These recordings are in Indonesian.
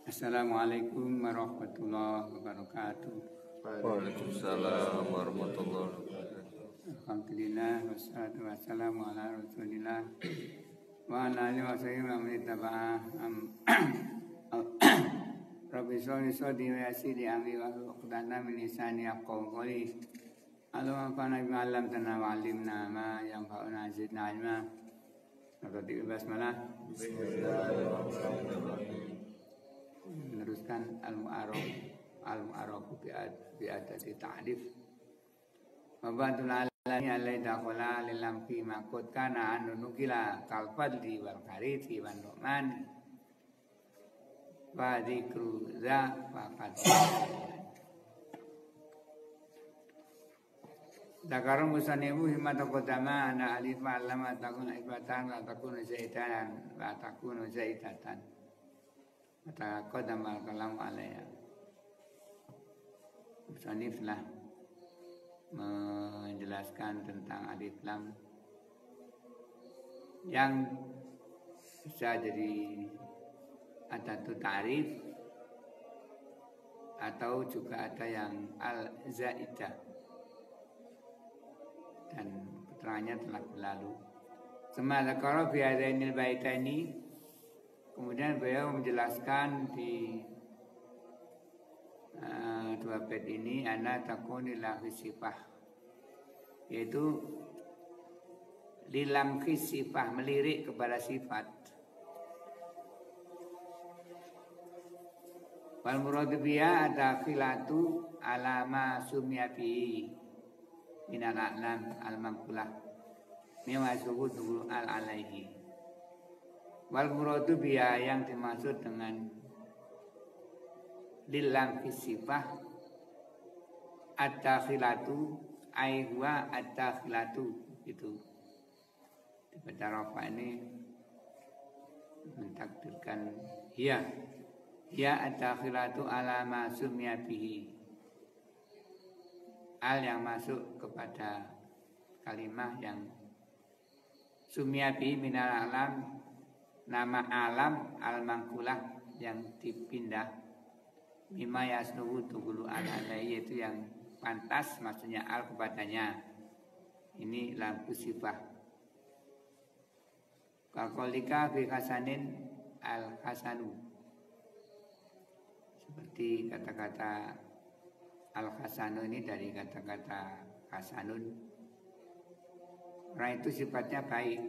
Assalamualaikum warahmatullahi wabarakatuh. Waalaikumsalam warahmatullahi wabarakatuh. Alhamdulillah wassalatu wassalamu ala Rasulillah wa ala alihi wa sahbihi wa man ittaba'a. Rabbi sholli sholli wa yassirli amri wa hlul 'uqdatam min lisani yafqahu qawli. Allahumma anfa'na bima 'allamtana wa 'allimna ma yanfa'una zidna 'ilma. Naqti basmalah. Meneruskan al-mu'arraf bi'adati ta'rif. Wa ba'dul alani alai dakhala lilam fi maqut kana anu nukila kal fadli wal khariti wan nu'man wa dzikru za faqat. Dakarum musanibu himata qadama ana alif alama takun ibatan wa takun zaitan wa takun zaitatan. Mata qadama kalam alaiya. Musanif lah menjelaskan tentang alif lam yang bisa jadi adatu ta'rif atau juga ada yang al-zaidah dan keterangannya telah berlalu. Semadzakara fi hadainil baitaini, kemudian beliau menjelaskan di dua bait ini ana takunillah sifah, yaitu lilam sifah, melirik kepada sifat. Wal muradu biha adakhilatu alama sumyati minal a'lam al-manqulah mimma subutu al-alaihi. Wal muradu biha, yang dimaksud dengan lilam sifah ad-dakhilatu ai huwa ad-dakhilatu, itu dibaca rafa ini mentakdirkan ya ad-dakhilatu ala ma sumya bihi, al yang masuk kepada kalimah yang sumya bihi minal alam, nama alam al-manqulah yang dipindah, mimma yasnuhu tughulu al-alai, yaitu yang pantas, maksudnya al kepadanya. Ini lampu sifah. Kakolika fi hasanin al-hasanu, seperti kata-kata al-hasanu ini dari kata-kata hasanun. Orang itu sifatnya baik,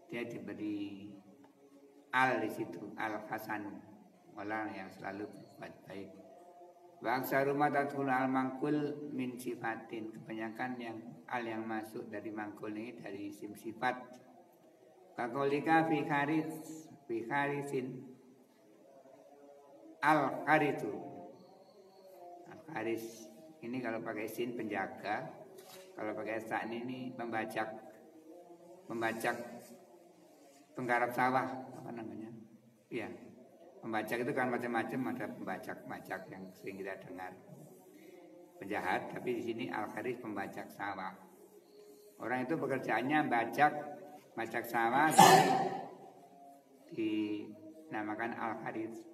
dia diberi al di situ, al-hasanu, orang yang selalu berbuat baik. Wa aksaru ma tadkhulu al-manqul min sifatin, kebanyakan yang al yang masuk dari mangkul ini dari isim sifat. Kakolika fi kharisin al-kharitu. Al-kharis ini kalau pakai sin penjaga, kalau pakai sa ini pembajak penggarap sawah, apa namanya? Iya. Pembajak itu kan macam-macam, ada pembajak yang sering kita dengar, penjahat, tapi di sini al-kharis pembajak sawah. Orang itu pekerjaannya bajak sawah, dinamakan al-kharis.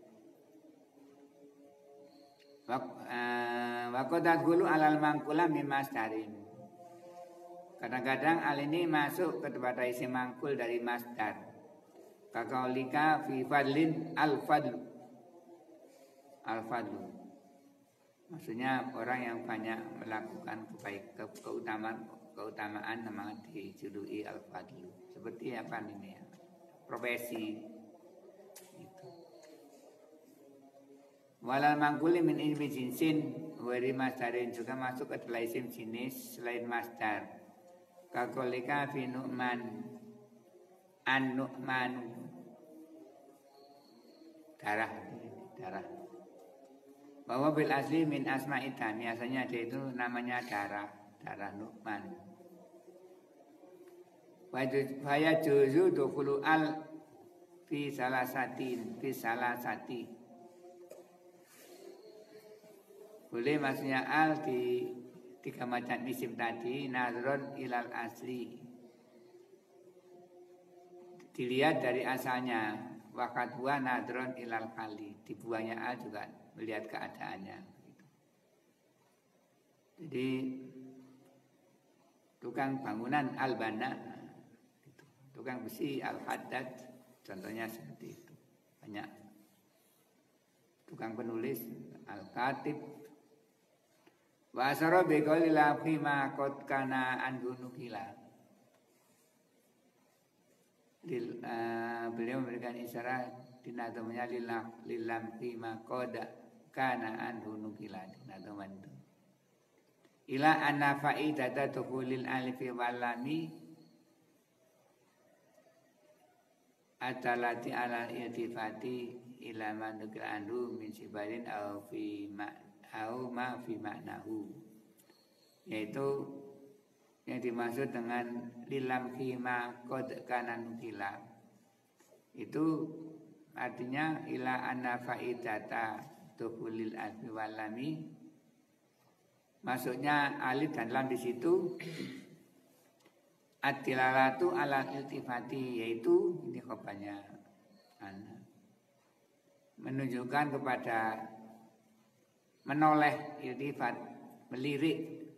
Wa qadat gulu alal mangkula mimmas darin. Kadang-kadang al ini masuk kepada isim mangkul dari masdar. Kakaulika fi fadlin al-fadlu. Al-fadlu, maksudnya orang yang banyak melakukan keutamaan namanya dijuluki al-fadlu. Seperti apa ini ya? Profesi itu. Walal mangkuli min ilmi jinsin wari masdarin, juga masuk ke dalam isim jenis selain masdar. Kakaulika fi nu'man an-nu'manu, darah. Bahwa bil asli min asma'ita, biasanya dia itu namanya darah Nu'man. Wa yajuzu dukhulu al fi salasati. Boleh maksudnya al di tiga macam isim tadi, nazron ilal asli, dilihat dari asalnya. Wakat buah nadron ilal kali. Dibuahnya al juga melihat keadaannya. Jadi tukang bangunan al-bana, tukang besi al-haddad, contohnya seperti itu. Banyak. Tukang penulis al-katib. Wa asara bi qouli la fima qad kana anhu nukila. Beliau memberikan isyarat di nadamnya lilam fima qad kana anhu nukila. Nadaman itu. Ila anna faidata tukulil alifi walami atalati ala irtifati ila man nukil anhu min sibarin au ma fi maknahu, yaitu yang dimaksud dengan lilam fima qad kana nukila itu artinya ila anna faidata tukulil alifi walami. Maksudnya alif dan lam di situ ad-dilalatu ala iltifati, yaitu ini khabarnya menunjukkan kepada menoleh iltifat, melirik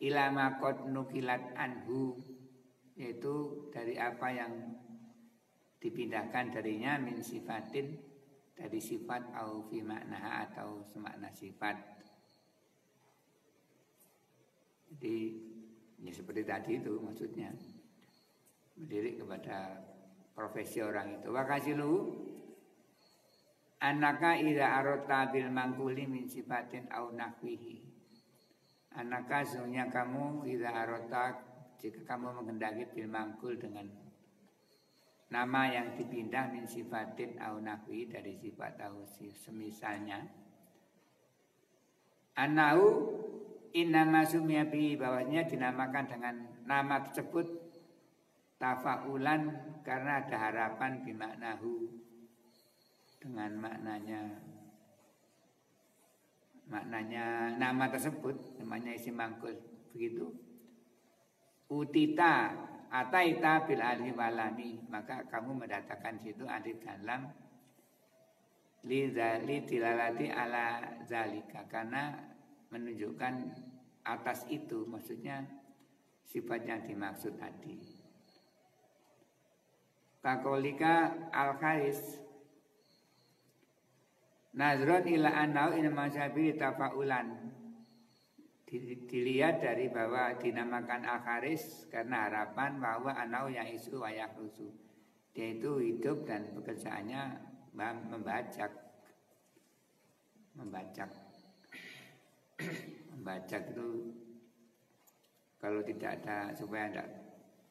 ilama qad nukilat anhu, yaitu dari apa yang dipindahkan darinya min sifatin, dari sifat au fi maknaha atau semakna sifat. Jadi ya seperti tadi itu maksudnya melirik kepada profesi orang itu. Wa kasilu anaka idza arata bil mangkuli min sifatin au nahwihi. Anaka sesungguhnya kamu idza arata jika kamu menghendaki bil mangkul dengan nama yang dipindah min sifatin au nahwi dari sifat atau semisalnya. Anau innama sumya bi, bahwasanya dinamakan dengan nama tersebut tafaulan karena ada harapan bimaknahu, dengan maknanya nama tersebut, namanya isim mangkul begitu. Utita ataita bil alif walami, maka kamu mendatangkan situ alif dan lam li dilalati ala zalika, karena menunjukkan atas itu, maksudnya sifat yang dimaksud tadi. Kakolika al-kharis nazron ila annau inama sabili tafaulan, dilihat dari bahwa dinamakan al-kharis karena harapan bahwa anau yang isu wayak rusu, dia itu hidup dan pekerjaannya membajak. Membajak itu kalau tidak ada, supaya tidak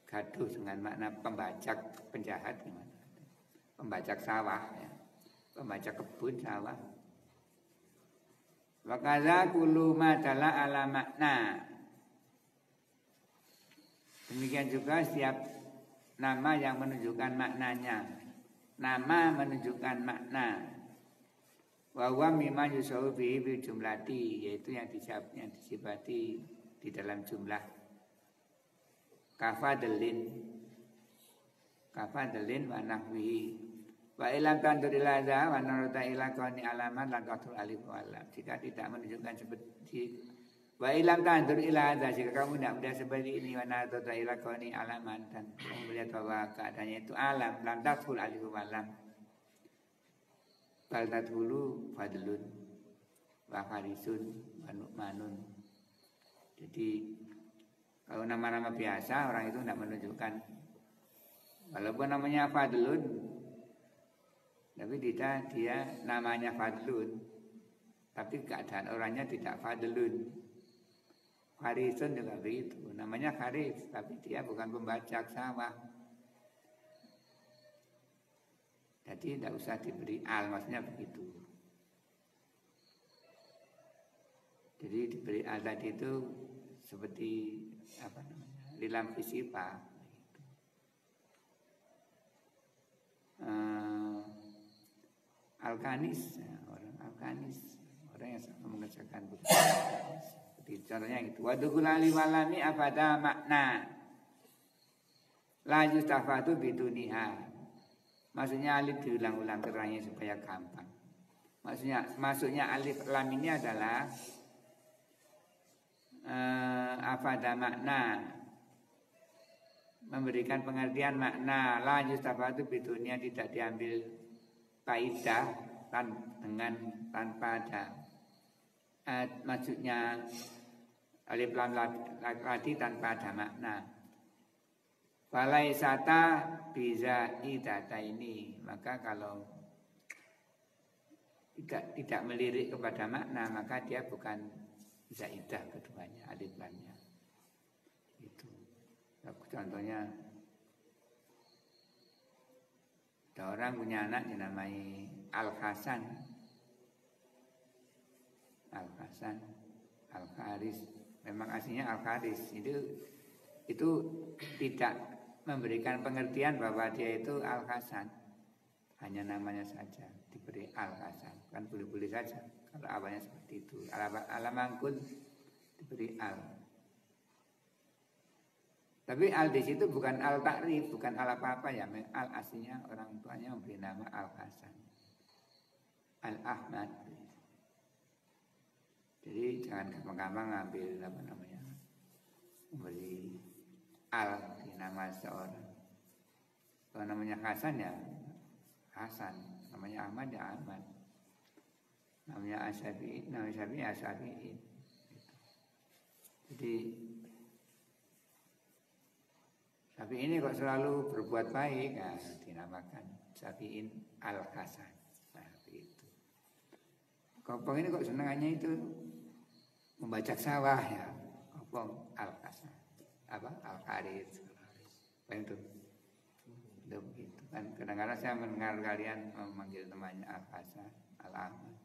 gaduh dengan makna pembajak, penjahat gimana? Pembajak sawah ya. Pembajak kebun sawah. Wa kadza kullu ma dalla ala makna. Demikian juga setiap nama yang menunjukkan maknanya. Nama menunjukkan makna. Wa huwa mimma yusawu bihi bil jumlati, yaitu yang disifati di dalam jumlah. Kafadlin wa nahwihi. Wa ilam tandur ila za wa narata ila qani alamat lan qatul alif wa lam. Jika tidak menunjukkan seperti wa ilam tandur ila za, jika kamu tidak melihat seperti ini wa narata ila qani alamat, dan kamu melihat bahwa keadaannya itu alam lan qatul alif wa lam. Baltat hulu fadlun wa kharisun wa nu'manun. Jadi kalau nama-nama biasa orang itu tidak menunjukkan, walaupun namanya fadlun, tapi tidak dia namanya fadlun, tapi keadaan orangnya tidak fadlun. Kharisun juga begitu, namanya kharis, tapi dia bukan pembajak sawah. Jadi tidak usah diberi al, maksudnya begitu. Jadi diberi al tadi itu seperti apa namanya, lilam fisipa. Al-kanis, orang al-kanis, orang yang mengerjakan begitu. Seperti contohnya itu. Wadukul aliwalami abada makna la yustafatu biduniha. Maksudnya alif diulang-ulang terangnya supaya gampang. Maksudnya alif lam ini adalah afada makna, memberikan pengertian makna. La yustafadu bidunya, tidak diambil kaidah dengan tanpa ada maksudnya alif lam lati tanpa ada makna. Falaisata biza idata ini, maka kalau tidak melirik kepada makna, maka dia bukan zaidah keduanya, alif lamnya. Itu. Contohnya ada orang punya anak dinamai Al-Hasan, Al-Hasan, Al-Haris. Memang aslinya Al-Haris. Itu tidak memberikan pengertian bahwa dia itu Al-Hasan. Hanya namanya saja diberi Al-Hasan. Kan boleh-boleh saja kalau awalnya seperti itu. Alamangkul diberi Al. Tapi Al di situ bukan Al takrif, bukan Al apa-apa ya. Al aslinya orang tuanya memberi nama Al-Hasan, Al-Ahmad. Jadi jangan gampang-gampang ngambil apa namanya, memberi Al di nama seorang. Kalau namanya Hasan ya Hasan, namanya Ahmad ya Ahmad, namanya Asyafi'i, namanya Syafi'i ya Syafi'i. Jadi Syafi'i ini kok selalu berbuat baik, nah, dinamakan Syafi'in Al-Hasan. Nah, itu. Kopong ini kok senangannya itu membajak sawah ya, Kopong Al-Hasan. Apa? Al-Haris. Apa itu? Begitu kan. Kadang-kadang saya mendengar kalian memanggil temannya Al-Hasan, Al-Ahmad.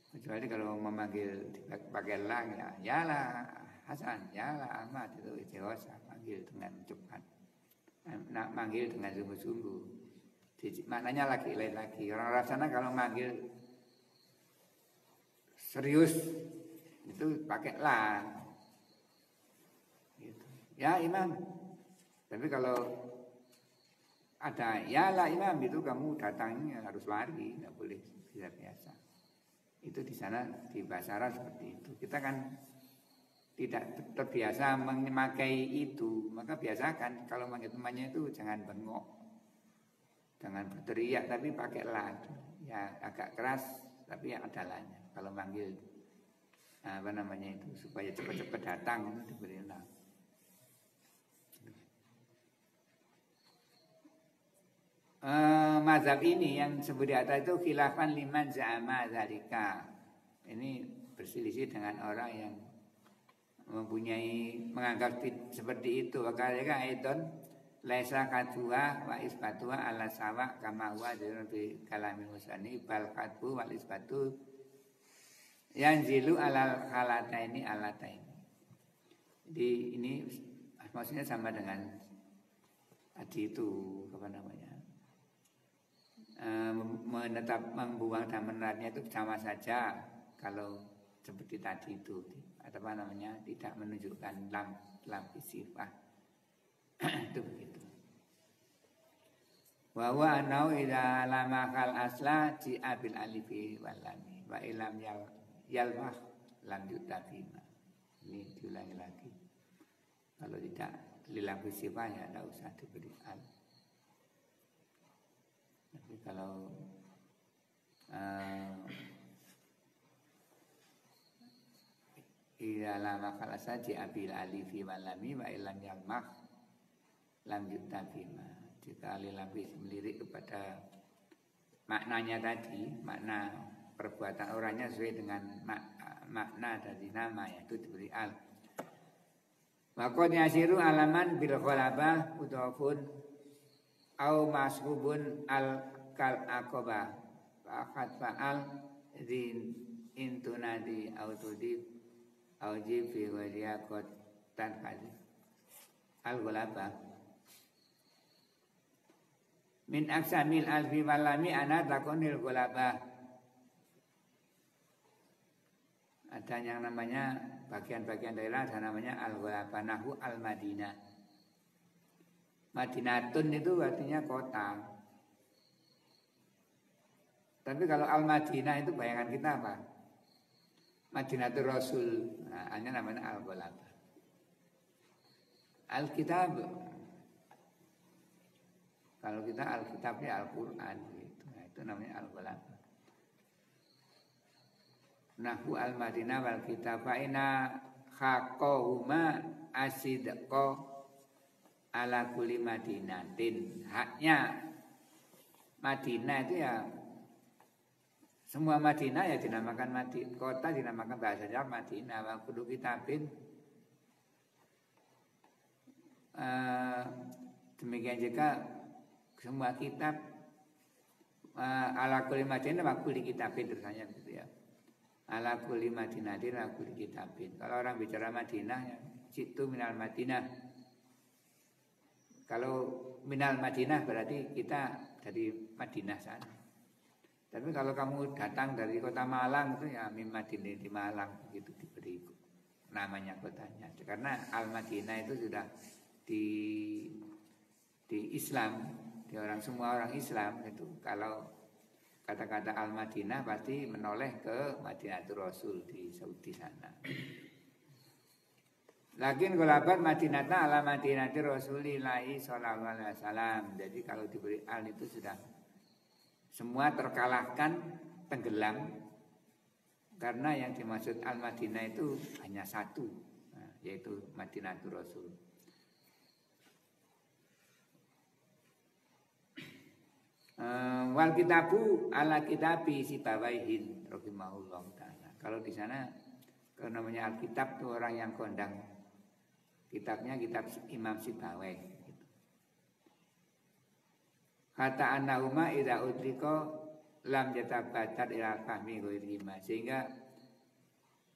Kecuali kalau memanggil pakai lang ya, yalah Hasan, yalah Ahmad, itu istighosah, manggil dengan cepat, manggil dengan sungguh-sungguh. Maknanya lagi lain lagi. Orang sana kalau manggil serius itu pakai lang. Gitu. Ya Imam. Tapi kalau ada yalah Imam itu kamu datangnya harus lari, nggak boleh biasa. Itu di sana di bahasa Arab seperti itu. Kita kan tidak terbiasa memakai itu, maka biasakan kalau manggil temannya itu jangan bengok, jangan berteriak, tapi pakai la. Ya agak keras, tapi ya ada lanya. Kalau manggil apa namanya itu supaya cepat-cepat datang itu diberi la. Mazhab ini yang sebut di atas itu khilafan liman za'ama zalika. Ini berselisih dengan orang yang menganggap seperti itu. Wakalika aidon laisa kadua wa isbatua ala sawa kama huwa di kalamil musani bal kadbu wal isbatu yanzilu alal halataini alataini. Jadi ini maksudnya sama dengan tadi itu apa namanya, menetap membuang dan meneratnya itu sama saja kalau seperti tadi itu. Apa namanya, tidak menunjukkan lam sifat. Itu begitu. Wa huwa anau idza lama kal asla ji abil alifi wal lam wa ilam yalmah lam yutafima. Ini diulangi lagi. Kalau tidak lilam sifatnya tidak usah diberi al. Tapi kalau ila lama kala saja abil alifi walami wa ilam yalmah lam yutafima. Jika alilafis melirik kepada maknanya tadi, makna perbuatan orangnya sesuai dengan makna dari nama, yaitu diberi al. Maka yasiru alaman bil ghalabah udhafun au masbubun al kal aqabah faqad fa'al din intunadi au tudib Auji fi wajiyakot tanfadi al-ghalabah min aksamil alfi walami ana takunil ghalabah. Ada yang namanya bagian-bagian daerah, ada namanya al-ghalabah nahu al-madinah. Madinatun itu artinya kota. Tapi kalau Al-Madinah itu bayangan kita apa? Madinatul Rasul. Nah, hanya namanya Al-Ghalabah. Alkitab. Kalau kita Alkitabnya Al-Quran gitu. Nah, itu namanya Al-Ghalabah. Nahu Al-Madinah wal kitab fa ina haqqahuma asidqa ala kulli madinatin. Haknya Madinah itu ya semua Madinah ya dinamakan Madinah, kota dinamakan bahasanya Madinah. Wa kullu kitabin demikian juga semua kitab ala kulli Madinah wa kulli kitabin terusannya gitu ya. Ala kulli Madinatin wa kulli kitabin. Kalau orang bicara Madinah ya situ minal Madinah. Kalau minal Madinah berarti kita dari Madinah sana. Tapi kalau kamu datang dari kota Malang itu ya min Madinah di Malang gitu diberi namanya kotanya. Karena Al-Madinah itu sudah di Islam, di semua orang Islam itu kalau kata-kata Al-Madinah pasti menoleh ke Madinatul Rasul di Saudi sana. Lakin golabat Madinata ala Madinati Rasulillahi sallallahu alaihi wasallam. Jadi kalau diberi al itu sudah semua terkalahkan, tenggelam. Karena yang dimaksud Al-Madinah itu hanya satu, yaitu Madinatul Rasul. Wal kitabu ala kitabi sibawaihin rahimahullah ta'ala. Kalau di sana kalau namanya Alkitab itu orang yang kondang kitabnya kitab Imam Sibawai gitu. Kata annahuma idza udrika lam yatabatat ila fahmi ghairihima. Sehingga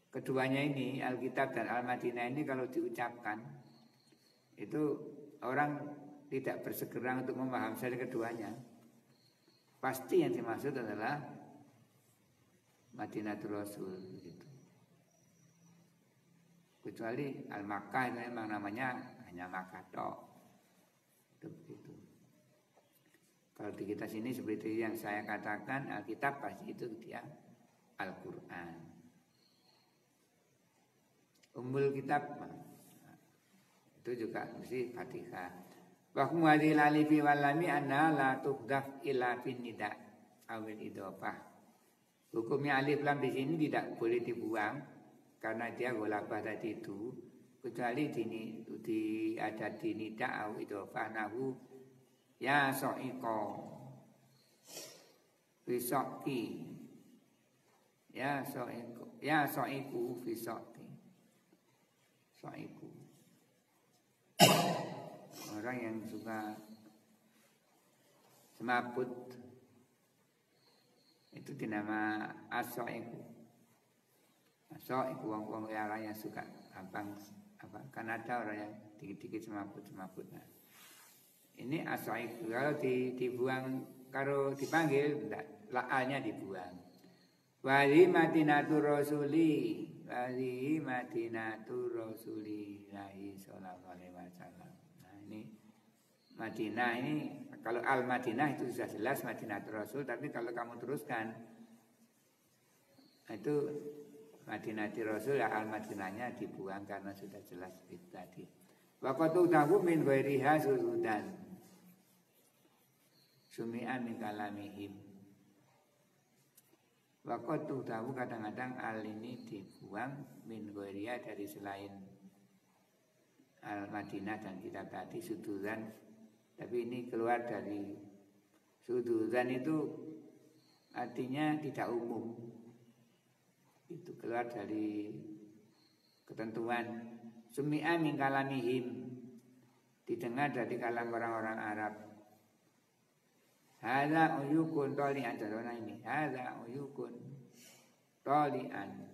keduanya ini Alkitab dan Al-Madinah ini kalau diucapkan itu orang tidak bersegera untuk memahami dari keduanya. Pasti yang dimaksud adalah Madinatul Rasul gitu. Kecuali Al-Makkah itu memang namanya hanya Makkah tok. Begitu. Kalau di kita sini seperti yang saya katakan Alkitab pasti itu dia Al-Quran. Ummul Kitab itu juga mesti Fatihah. Wa hum hadhil alifi wal lam anna la tuhdaf illa fin nida awil idhofah. Hukumnya alif lam di sini tidak boleh dibuang karena dia golabah tadi itu kecuali ada di nida awil idhofah nahu ya so'iko fisoki ya so'iku fisoki so'iku. Orang yang suka semaput itu dinama asoiku. Asoiku wong-wong orang yang suka gampang kan ada orang yang dikit-dikit semaput. Nah, ini asoiku kalau dibuang kalau dipanggil enggak la'alnya dibuang. Wali Madinatur Rasuli Madinatur Rasulillahi sallallahu alaihi wasallam. Ini Madinah ini kalau Al-Madinah itu sudah jelas Madinatul Rasul, tapi kalau kamu teruskan itu Madinatul Rasul ya Al-Madinahnya dibuang karena sudah jelas itu tadi. Waqatu tahu min ghairiha sududan sumi'an min kalamihim. Waqatu tahu kadang-kadang al ini dibuang min ghairiha dari selain Al-Madinah dan kitab tadi sududan, tapi ini keluar dari sududan itu artinya tidak umum, itu keluar dari ketentuan. Sumi'a min kalamihim, didengar dari kalam orang-orang Arab. Hadza uyukun toli'an, contohnya ini hadza uyukun toli'an.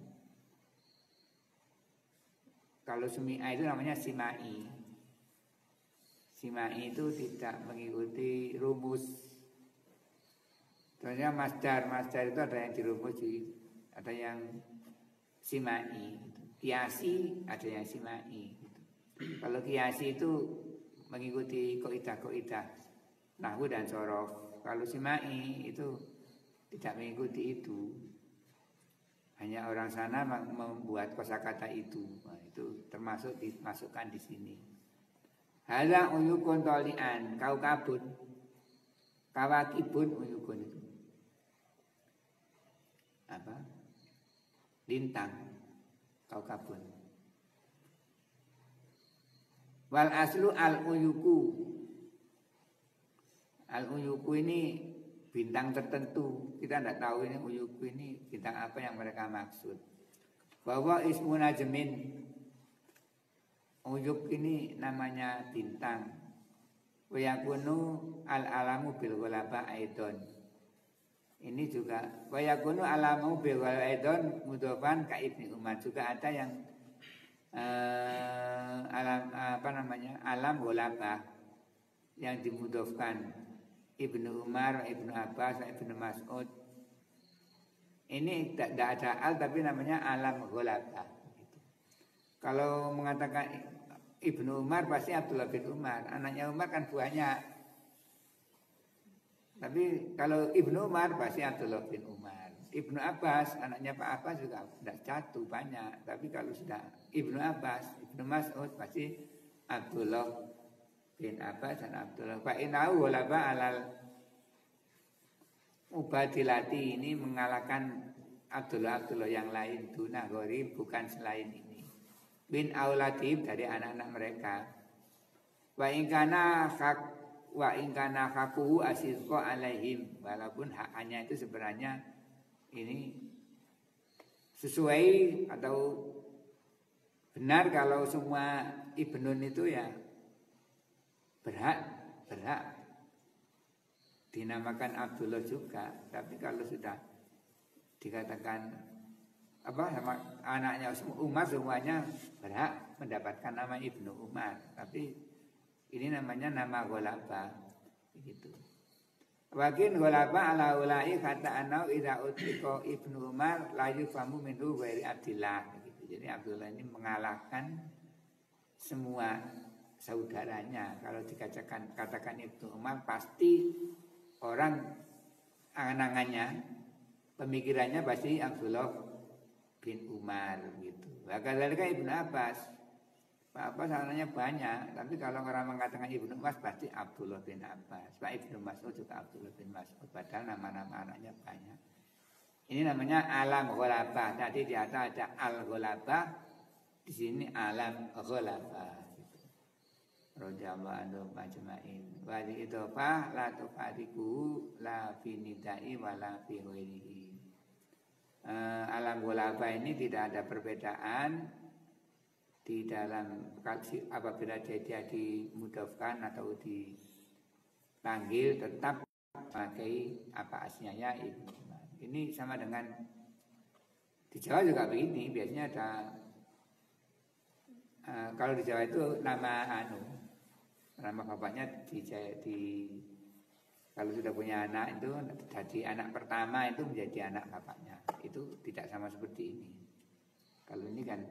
Kalau sumi'a itu namanya simai. Simai itu tidak mengikuti rumus. Contohnya masdar itu ada yang dirumus, ada yang simai. Kiasi ada yang simai. Kalau kiasi itu mengikuti kaidah-kaidah nahwu dan sorof. Kalau Simai itu tidak mengikuti itu. Hanya orang sana membuat kosakata itu. Nah, itu termasuk dimasukkan di sini. Hala uyukun tolian, kau kabut, kawakibun uyukun itu. Apa? Lintang, kau kabun. Wal aslu al uyuku. Al uyuku ini bintang tertentu. Kita tidak tahu ini uyuku ini bintang apa yang mereka maksud. Bahwa ismu najmin, uyuk ini namanya bintang. Wa yakunu al alamu bil ghalaba aidon. Ini juga wa yakunu alamu bil ghalaba aidon mudhofan ka Ibnu Umar. Juga ada yang alam apa namanya? Alam ghalaba yang dimudhofkan Ibnu Umar, Ibnu Abbas, Ibnu Mas'ud. Ini tidak ada al tapi namanya alam ghalaba. Kalau mengatakan Ibnu Umar pasti Abdullah bin Umar. Anaknya Umar kan banyak. Tapi kalau Ibnu Umar pasti Abdullah bin Umar. Ibnu Abbas, anaknya Pak Abbas juga tidak jatuh banyak. Tapi kalau sudah Ibnu Abbas, Ibnu Mas'ud pasti Abdullah bin Abbas dan Abdullah. Fa innahu ghalaba alal Ubadilati, ini mengalahkan Abdullah yang lain. Duna gharib, bukan selain ini. Bin auladib, dari anak-anak mereka. Wa ingkana hakuhu asirqa alaihim, walaupun haknya itu sebenarnya ini sesuai atau benar kalau semua ibnun itu ya berhak dinamakan Abdullah juga. Tapi kalau sudah dikatakan apa sama anaknya Umar semuanya berhak mendapatkan nama Ibnu Umar. Tapi ini namanya nama ghalaba begitu. Wakin ghalaba ala ulai kata anau idza utiko Ibnu Umar la yufamu minhu ghairi Abdillah begitu. Jadi Abdullah ini mengalahkan semua saudaranya. Kalau katakan Ibnu Umar pasti orang angan-angannya pemikirannya pasti Abdullah bin Umar gitu. Wakadzalika Ibnu Abbas. Pak Abbas anaknya banyak, tapi kalau orang mengatakan Ibnu Abbas pasti Abdullah bin Abbas. Pak Ibnu Mas'ud juga Abdullah bin Mas'ud, padahal nama-nama anaknya banyak. Ini namanya alam ghalabah. Tadi di atas ada al ghalabah, di sini alam ghalabah. Radhiyallahu anhu majma'in. Wa li idhofah la tufariqu la fi nidai wa la fi ghairihi. Alam ghalabah ini tidak ada perbedaan di dalam apabila dia dimudhofkan atau dipanggil tetap pakai apa aslinya Ibnu Umar. Ini sama dengan di Jawa juga begini. Biasanya ada kalau di Jawa itu nama bapaknya kalau sudah punya anak itu jadi anak pertama itu menjadi anak bapaknya. Itu tidak sama seperti ini. Kalau ini kan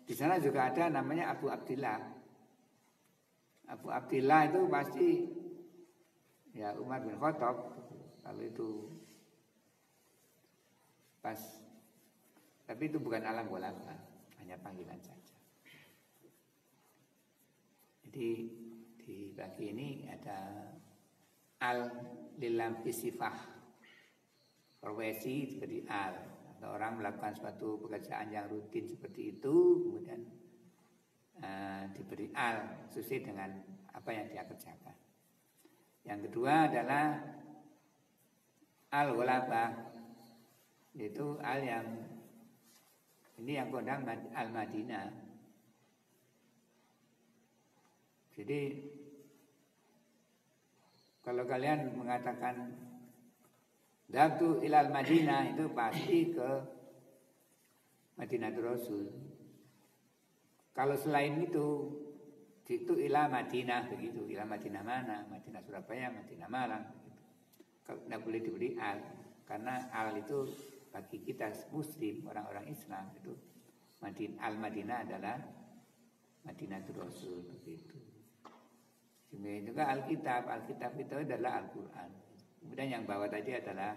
di sana juga ada namanya Abu Abdillah. Abu Abdillah itu pasti ya Umar bin Khattab. Kalau itu pas, tapi itu bukan alam ghalabah, hanya panggilan saja. Jadi di bagi ini ada al lilam fisifah, profesi seperti al, atau orang melakukan suatu pekerjaan yang rutin seperti itu kemudian diberi al sesuai dengan apa yang dia kerjakan. Yang kedua adalah al ghalabah, yaitu al yang ini yang kondang al Madinah. Jadi kalau kalian mengatakan Dabtu ilal Madinah, itu pasti ke Madinatul Rasul. Kalau selain itu ila Madinah begitu. Ila Madinah mana? Madinah Surabaya, Madinah Malang begitu. Kalau tidak boleh diberi al, karena al itu bagi kita Muslim, orang-orang Islam itu Al Madinah adalah Madinatul Rasul begitu. Demikian juga Alkitab. Alkitab itu adalah Al-Quran. Kemudian yang bawah tadi adalah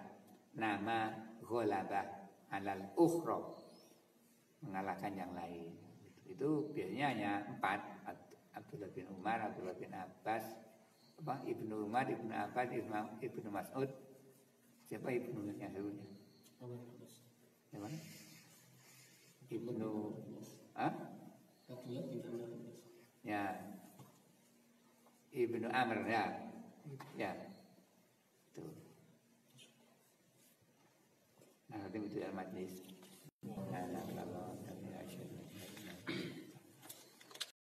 nama gholabah alal ukhra, mengalahkan yang lain. Itu biasanya hanya 4. Abdullah bin Umar, Abdullah bin Abbas, Ibnu Umar, Ibnu Abbas, Ibnu Mas'ud. Siapa Ibnu yang satunya? Siapa? Ibnu ya, Ibnu Amr ya. Ya. Itu. Nah, itu majlis.